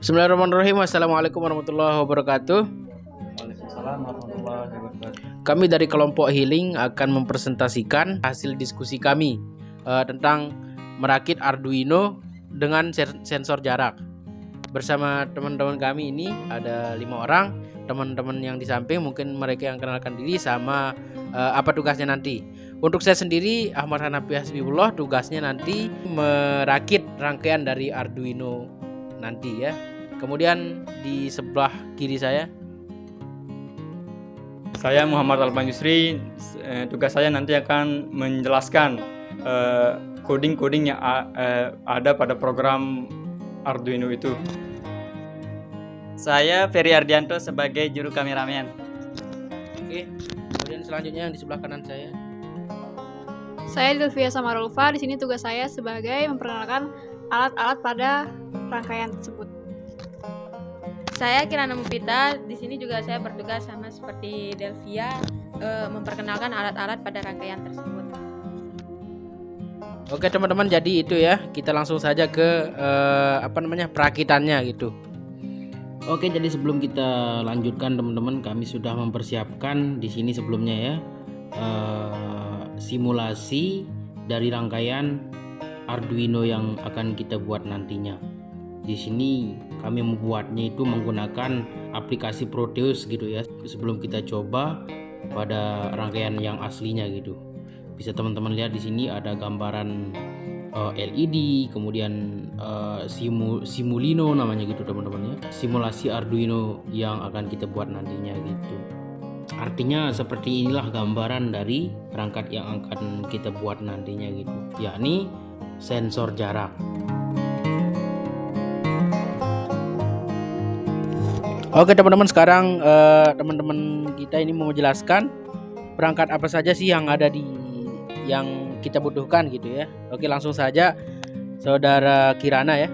Bismillahirrahmanirrahim. Assalamualaikum warahmatullahi wabarakatuh. Waalaikumsalam warahmatullahi wabarakatuh. Kami dari kelompok Healing akan mempresentasikan hasil diskusi kami tentang merakit Arduino dengan sensor jarak. Bersama teman-teman kami ini ada 5 orang. Teman-teman yang di samping mungkin mereka yang kenalkan diri sama apa tugasnya nanti. Untuk saya sendiri Ahmad Hanafi Hasbibullah, tugasnya nanti merakit rangkaian dari Arduino nanti ya. Kemudian di sebelah kiri saya Muhammad Alban Yusri. Tugas saya nanti akan menjelaskan coding-coding yang ada pada program Arduino itu. Saya Ferry Ardianto sebagai juru kameramen. Oke. Kemudian selanjutnya yang di sebelah kanan Saya Delvia Samarulfa. Di sini tugas saya sebagai memperkenalkan alat-alat pada rangkaian tersebut. Saya Kirana Mupita. Di sini juga saya bertugas sama seperti Delvia, memperkenalkan alat-alat pada rangkaian tersebut. Oke teman-teman, jadi itu ya, kita langsung saja ke perakitannya gitu. Oke, jadi sebelum kita lanjutkan teman-teman, kami sudah mempersiapkan di sini sebelumnya ya simulasi dari rangkaian Arduino yang akan kita buat nantinya. Di sini kami membuatnya itu menggunakan aplikasi Proteus gitu ya, sebelum kita coba pada rangkaian yang aslinya gitu. Bisa teman-teman lihat di sini ada gambaran LED, kemudian Simulino namanya gitu teman-teman ya. Simulasi Arduino yang akan kita buat nantinya gitu. Artinya seperti inilah gambaran dari perangkat yang akan kita buat nantinya gitu, yakni sensor jarak. Oke teman-teman, sekarang teman-teman kita ini mau menjelaskan perangkat apa saja sih yang ada yang kita butuhkan gitu ya. Oke, langsung saja Saudara Kirana ya.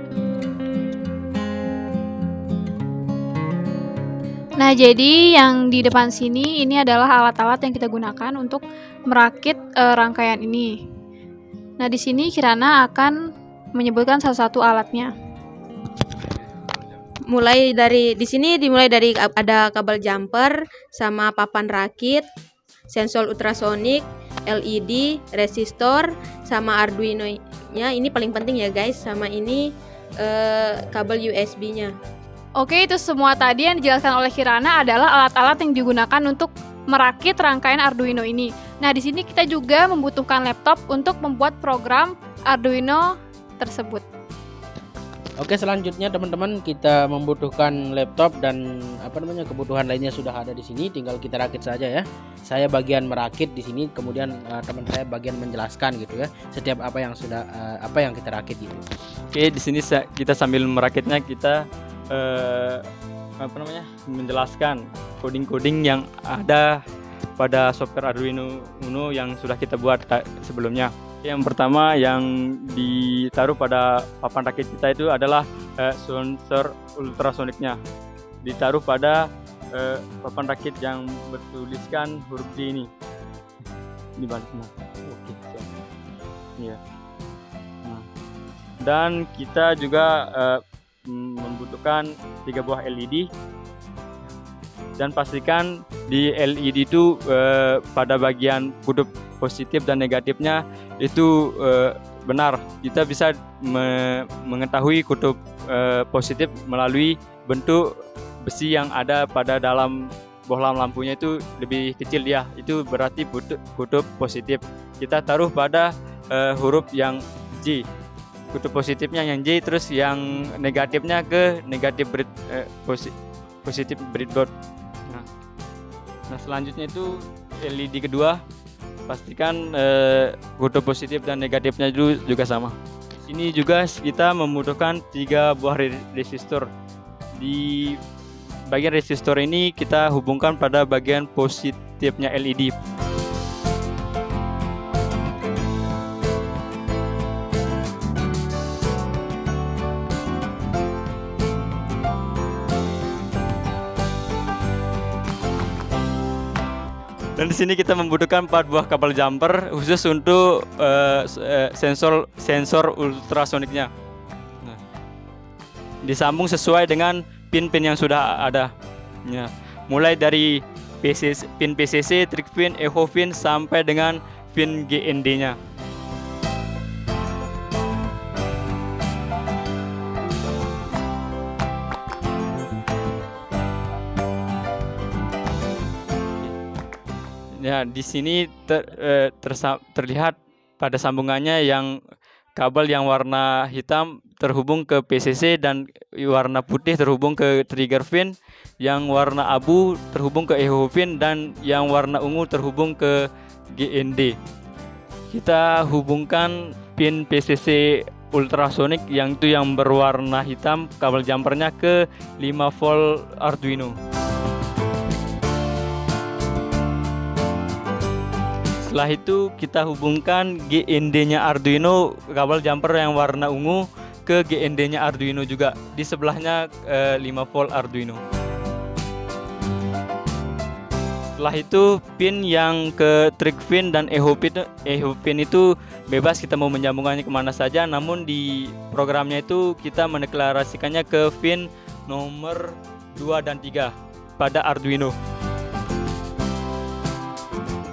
Nah, jadi yang di depan sini ini adalah alat-alat yang kita gunakan untuk merakit rangkaian ini. Nah, di sini Kirana akan menyebutkan salah satu alatnya. Dimulai dari ada kabel jumper sama papan rakit, sensor ultrasonik, LED, resistor, sama Arduino-nya. Ini paling penting ya guys, sama ini kabel USB-nya. Oke, itu semua tadi yang dijelaskan oleh Kirana adalah alat-alat yang digunakan untuk merakit rangkaian Arduino ini. Nah, di sini kita juga membutuhkan laptop untuk membuat program Arduino tersebut. Oke, selanjutnya teman-teman kita membutuhkan laptop dan kebutuhan lainnya sudah ada di sini, tinggal kita rakit saja ya. Saya bagian merakit di sini, kemudian teman saya bagian menjelaskan gitu ya, setiap apa yang kita rakit gitu. Oke, di sini kita sambil merakitnya kita menjelaskan coding-coding yang ada pada software Arduino Uno yang sudah kita buat sebelumnya. Yang pertama yang ditaruh pada papan rakit kita itu adalah sensor ultrasoniknya. Ditaruh pada papan rakit yang bertuliskan huruf D ini. Di baliknya. Oke, siap. Ya. Nah. Dan kita juga membutuhkan 3 buah LED, dan pastikan di LED itu pada bagian kutub positif dan negatifnya itu benar. Kita bisa mengetahui kutub positif melalui bentuk besi yang ada pada dalam bohlam lampunya itu lebih kecil dia, itu berarti kutub positif. Kita taruh pada huruf yang J, kutub positifnya yang J, terus yang negatifnya ke negatif positif breadboard. Nah, selanjutnya itu LED kedua, pastikan kutub positif dan negatifnya juga sama. Ini juga kita membutuhkan 3 buah resistor. Di bagian resistor ini kita hubungkan pada bagian positifnya LED. Dan di sini kita membutuhkan 4 buah kabel jumper khusus untuk sensor ultrasoniknya. Nah, disambung sesuai dengan pin-pin yang sudah ada. Ya, mulai dari pin PCC, trig pin, echo pin sampai dengan pin GND-nya. Ya, di sini terlihat pada sambungannya yang kabel yang warna hitam terhubung ke PCC dan warna putih terhubung ke trigger pin, yang warna abu terhubung ke echo pin, dan yang warna ungu terhubung ke GND. Kita hubungkan pin PCC ultrasonic yang itu yang berwarna hitam kabel jumpernya ke 5 volt Arduino. Setelah itu kita hubungkan GND-nya Arduino, kabel jumper yang warna ungu, ke GND-nya Arduino juga. Di sebelahnya 5 volt Arduino. Setelah itu pin yang ke trig pin dan echo pin itu bebas kita mau menyambungkannya kemana saja, namun di programnya itu kita mendeklarasikannya ke pin nomor 2 dan 3 pada Arduino.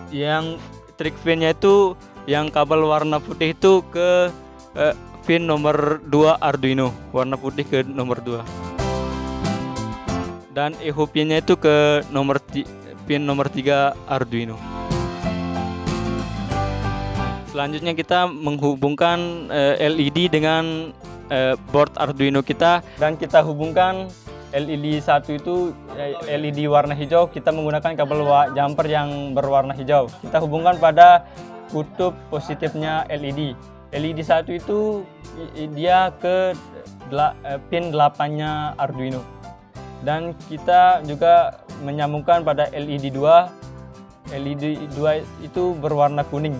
Yang trig pinnya itu yang kabel warna putih itu ke pin nomor 2 Arduino, warna putih ke nomor 2. Dan echo pinnya itu ke pin nomor 3 Arduino. Selanjutnya kita menghubungkan LED dengan board Arduino kita, dan kita hubungkan LED 1 itu LED warna hijau, kita menggunakan kabel jumper yang berwarna hijau. Kita hubungkan pada kutub positifnya LED. LED 1 itu dia ke pin 8-nya Arduino. Dan kita juga menyambungkan pada LED 2. LED 2 itu berwarna kuning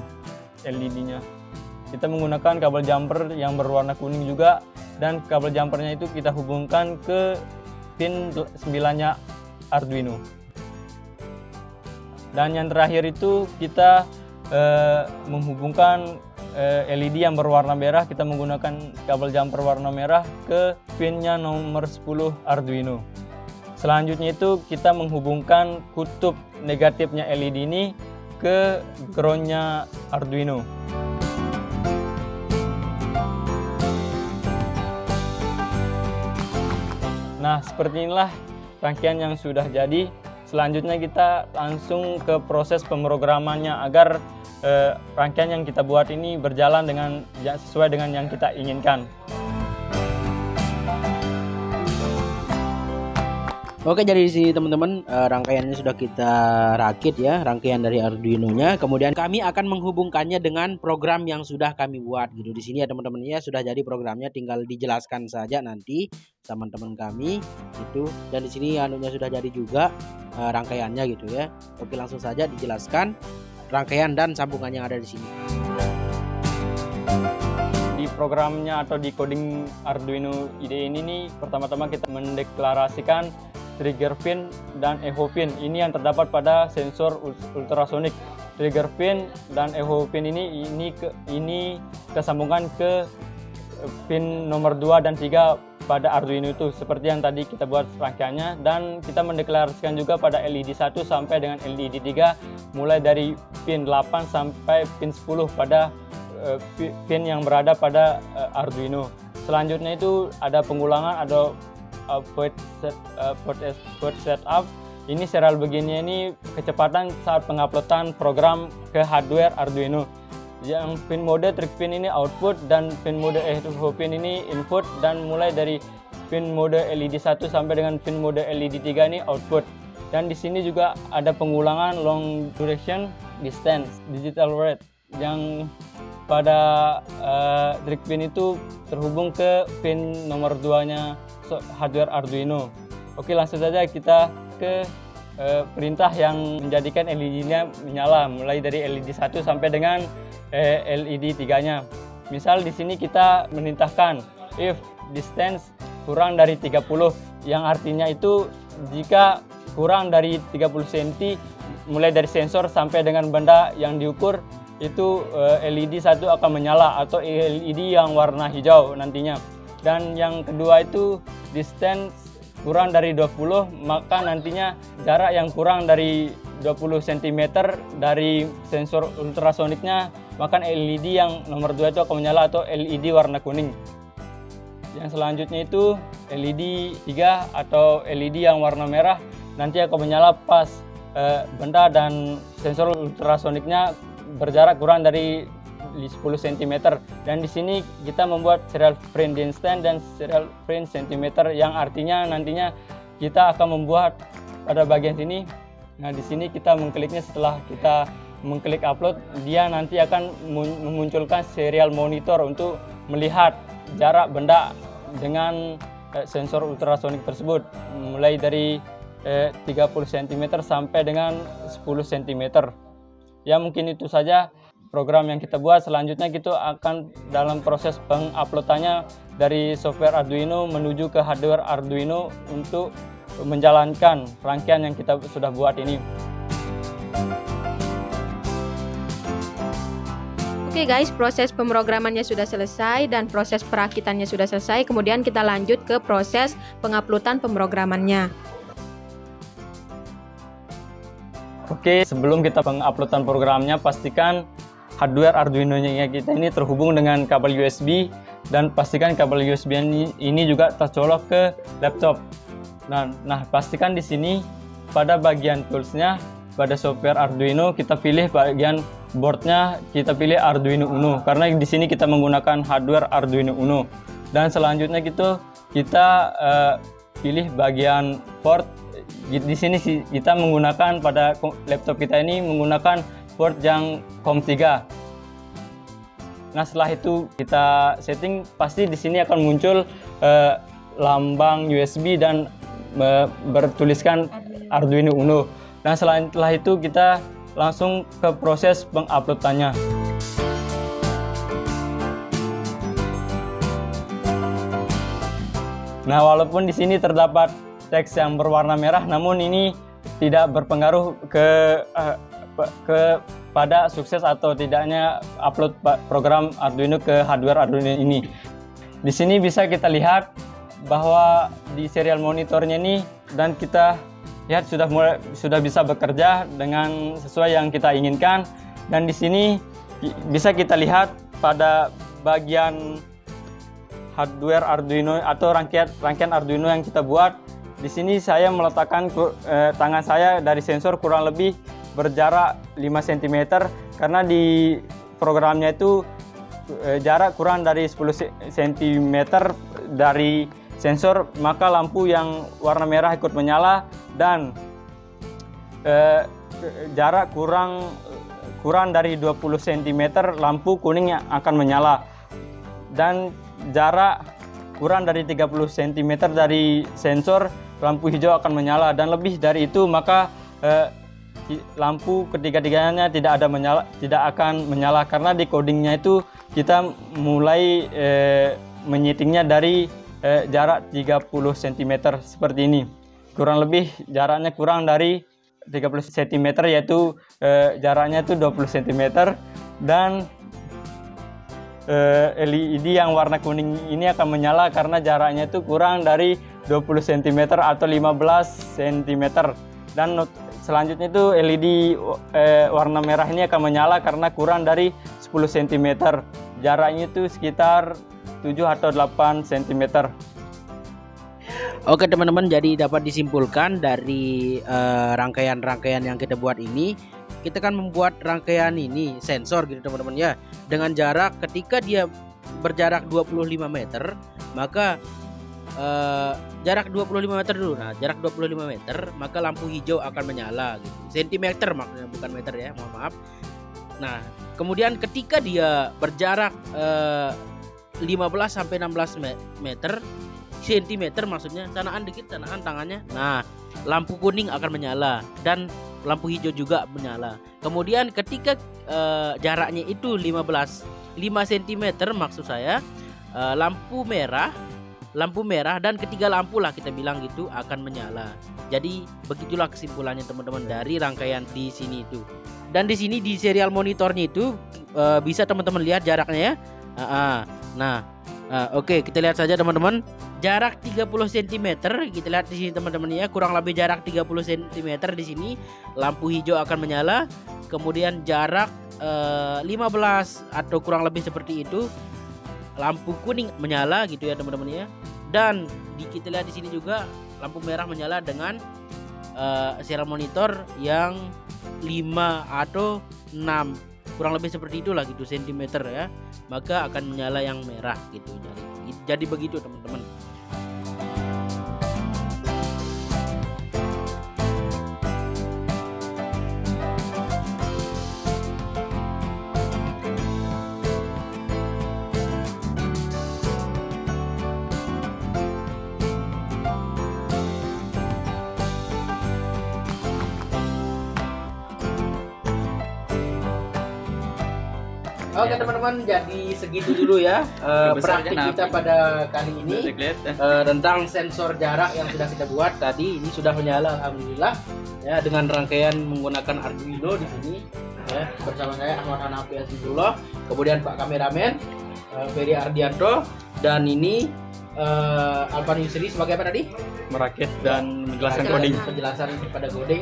LED-nya. Kita menggunakan kabel jumper yang berwarna kuning juga, dan kabel jumpernya itu kita hubungkan ke pin 9-nya Arduino. Dan yang terakhir itu kita menghubungkan LED yang berwarna merah, kita menggunakan kabel jumper warna merah ke pinnya nomor 10 Arduino. Selanjutnya itu kita menghubungkan kutub negatifnya LED ini ke groundnya Arduino. Nah, seperti inilah rangkaian yang sudah jadi. Selanjutnya kita langsung ke proses pemrogramannya agar rangkaian yang kita buat ini berjalan sesuai dengan yang kita inginkan. Oke, jadi di sini teman-teman rangkaiannya sudah kita rakit ya, rangkaian dari Arduino-nya. Kemudian kami akan menghubungkannya dengan program yang sudah kami buat gitu. Di sini ya teman-teman ya, sudah jadi programnya, tinggal dijelaskan saja nanti teman-teman kami itu. Dan di sini anunya sudah jadi juga rangkaiannya gitu ya. Oke, langsung saja dijelaskan rangkaian dan sambungan yang ada di sini. Di programnya atau di coding Arduino IDE ini nih, pertama-tama kita mendeklarasikan trigger pin dan echo pin. Ini yang terdapat pada sensor ultrasonic. Trigger pin dan echo pin ini kita sambungkan ke pin nomor 2 dan 3 pada Arduino itu, seperti yang tadi kita buat rangkaiannya. Dan kita mendeklarasikan juga pada LED 1 sampai dengan LED 3, mulai dari pin 8 sampai pin 10 pada pin yang berada pada Arduino. Selanjutnya itu ada pengulangan, ada port setup. Ini serial begini ini kecepatan saat penguploadan program ke hardware Arduino. Yang pin mode trig pin ini output, dan pin mode echo pin ini input, dan mulai dari pin mode LED 1 sampai dengan pin mode LED 3 ini output. Dan di sini juga ada pengulangan long duration distance digital rate yang pada trig pin itu terhubung ke pin nomor 2-nya hardware Arduino. Oke, langsung saja kita ke perintah yang menjadikan LED-nya menyala, mulai dari LED 1 sampai dengan LED 3-nya. Misal di sini kita menintahkan if distance kurang dari 30, yang artinya itu jika kurang dari 30 cm mulai dari sensor sampai dengan benda yang diukur, itu LED 1 akan menyala atau LED yang warna hijau nantinya. Dan yang kedua itu distance kurang dari 20, maka nantinya jarak yang kurang dari 20 cm dari sensor ultrasoniknya, maka LED yang nomor 2 itu akan menyala atau LED warna kuning. Yang selanjutnya itu LED 3 atau LED yang warna merah nanti akan menyala pas benda dan sensor ultrasoniknya berjarak kurang dari 10 cm. Dan di sini kita membuat serial frame distance dan serial frame cm, yang artinya nantinya kita akan membuat pada bagian sini. Nah, di sini kita mengkliknya, setelah kita mengklik upload, dia nanti akan memunculkan serial monitor untuk melihat jarak benda dengan sensor ultrasonik tersebut, mulai dari 30 cm sampai dengan 10 cm. Ya, mungkin itu saja program yang kita buat. Selanjutnya kita akan dalam proses penguploadannya dari software Arduino menuju ke hardware Arduino untuk menjalankan rangkaian yang kita sudah buat ini. Oke guys, proses pemrogramannya sudah selesai dan proses perakitannya sudah selesai. Kemudian kita lanjut ke proses penguploadan pemrogramannya. Oke, sebelum kita penguploadan programnya, pastikan hardware Arduino-nya kita ini terhubung dengan kabel USB, dan pastikan kabel USB ini juga tercolok ke laptop. Nah, pastikan di sini pada bagian toolsnya, pada software Arduino kita pilih bagian boardnya, kita pilih Arduino Uno karena di sini kita menggunakan hardware Arduino Uno. Dan selanjutnya kita pilih bagian port. Di sini kita menggunakan pada laptop kita ini menggunakan port yang COM3. Nah, setelah itu kita setting, pasti di sini akan muncul lambang USB dan bertuliskan Arduino Uno. Dan setelah itu kita langsung ke proses penguploadannya. Nah, walaupun di sini terdapat teks yang berwarna merah, namun ini tidak berpengaruh pada sukses atau tidaknya upload program Arduino ke hardware Arduino ini. Di sini bisa kita lihat bahwa di serial monitornya ini, dan kita lihat sudah bisa bekerja dengan sesuai yang kita inginkan. Dan di sini bisa kita lihat pada bagian hardware Arduino atau rangkaian Arduino yang kita buat. Di sini saya meletakkan tangan saya dari sensor kurang lebih berjarak 5 cm karena di programnya itu jarak kurang dari 10 cm dari sensor, maka lampu yang warna merah ikut menyala, dan jarak kurang dari 20 cm lampu kuning yang akan menyala, dan jarak kurang dari 30 cm dari sensor lampu hijau akan menyala, dan lebih dari itu maka lampu ketiga-tiganya tidak akan menyala karena di codingnya itu kita mulai menyetingnya dari jarak 30 cm seperti ini. Kurang lebih jaraknya kurang dari 30 cm, yaitu jaraknya itu 20 cm, dan LED yang warna kuning ini akan menyala karena jaraknya itu kurang dari 20 cm atau 15 cm. Dan selanjutnya itu LED warna merah ini akan menyala karena kurang dari 10 cm. Jaraknya itu sekitar 7 atau 8 cm. Oke teman-teman, jadi dapat disimpulkan dari rangkaian-rangkaian yang kita buat ini, kita kan membuat rangkaian ini sensor gitu teman-teman ya, dengan jarak ketika dia berjarak 25 meter, maka jarak 25 meter dulu. Nah, jarak 25 meter maka lampu hijau akan menyala gitu. Sentimeter maksudnya, bukan meter ya, mohon maaf. Nah, kemudian ketika dia berjarak 15 sampai 16 meter, sentimeter maksudnya, sanaan dikit, sanaan tangannya. Nah, lampu kuning akan menyala dan lampu hijau juga menyala. Kemudian ketika jaraknya itu 5 cm maksud saya, lampu merah dan ketiga lampu lah kita bilang gitu akan menyala. Jadi begitulah kesimpulannya teman-teman dari rangkaian di sini itu. Dan di sini di serial monitornya itu bisa teman-teman lihat jaraknya ya. Nah, Oke, kita lihat saja teman-teman. Jarak 30 cm. Kita lihat di sini teman-teman ya, kurang lebih jarak 30 cm di sini. Lampu hijau akan menyala. Kemudian jarak 15 atau kurang lebih seperti itu. Lampu kuning menyala gitu ya teman-teman ya. Dan kita lihat di sini juga lampu merah menyala dengan serial monitor yang 5 atau 6, kurang lebih seperti itulah gitu sentimeter ya, maka akan menyala yang merah gitu. Jadi begitu teman-teman. Oke teman-teman, jadi segitu dulu ya praktik kita pada kali ini tentang sensor jarak yang sudah kita buat tadi. Ini sudah menyala alhamdulillah ya, dengan rangkaian menggunakan Arduino di sini ya, bersama saya Ahmad Hanafi Azizullah, kemudian Pak kameramen Ferry Ardianto, dan ini Alvan Yusri sebagai apa tadi? Merakit dan menjelaskan coding. Penjelasan pada coding.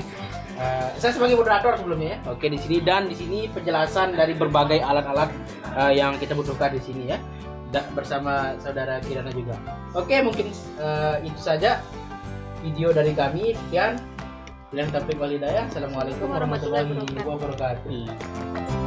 Saya sebagai moderator sebelumnya ya. Oke, di sini dan di sini penjelasan dari berbagai alat-alat yang kita butuhkan di sini ya. Bersama saudara Kirana juga. Oke, mungkin itu saja video dari kami. Sekian. Bilang taufiq wal hidayah. Assalamualaikum warahmatullahi wabarakatuh.